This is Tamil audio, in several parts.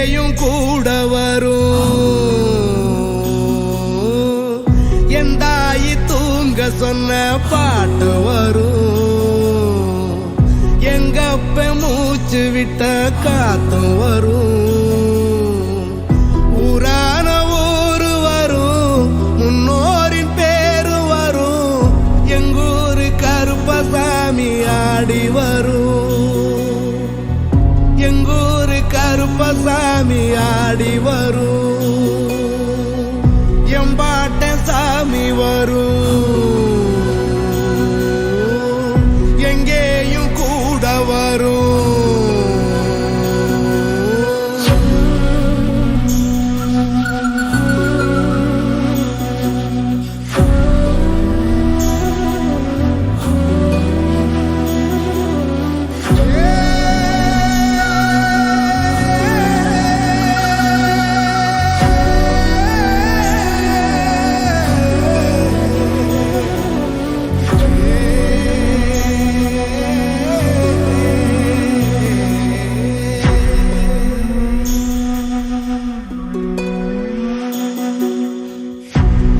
எங்கேயும் கூட வரும். என் தாயி தூங்க சொன்ன பாட்டு வரும். எங்கப்ப மூச்சு விட்ட காத்தும் வரும். ஊரான ஊரு வரும், முன்னோரின் பேரு வரும். எங்கூரு கருப்பசாமி ஆடி வரும். எங்கூரு கருப்பசாமி ஆடி வரும். எம்பாட்ட சாமி வரும். எங்கேயும் கூட வரும்.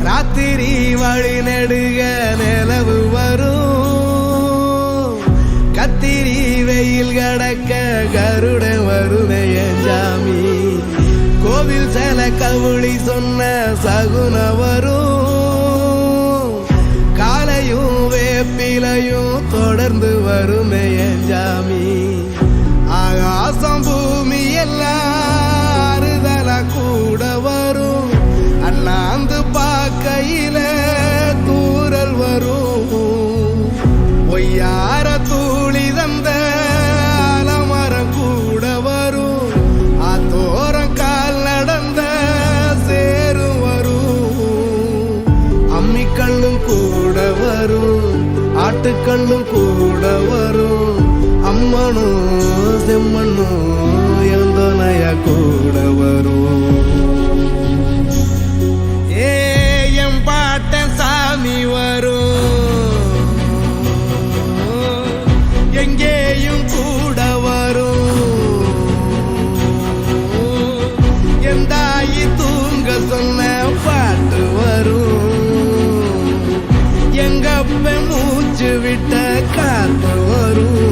ராத்திரி வழி நெடுக நிலவு வரும். கத்திரி வெயில் கடக்க கருட வருடைய சாமி. கோவில் செல கவுளி சொன்ன சகுன வரும். காலையும் வேப்பிலையும் தொடர்ந்து வருமைய சாமி. ஆகாசம் பூமி எல்லாம் அறுதல கூட வரும். அண்ணாந்து பார்க்கையில தூரல் வரும். ஒய்யார தூளி தந்த அலமரம் கூட வரும். ஆத்தோரம் கால் நடந்த சேரும் வரும். அம்மிக்கல்லும் கூட வரும். ஆட்டுக்கல்லும் கூட வரும். அம்மனும் செம்மண்ணும் எந்தனைய கூட வரும். சாமி வரும். எங்கேயும் கூட வரும். என் தாயி தூங்க சொன்ன பாட்டு வரும். எங்கப்ப மூச்சு விட்ட காத்து வரும்.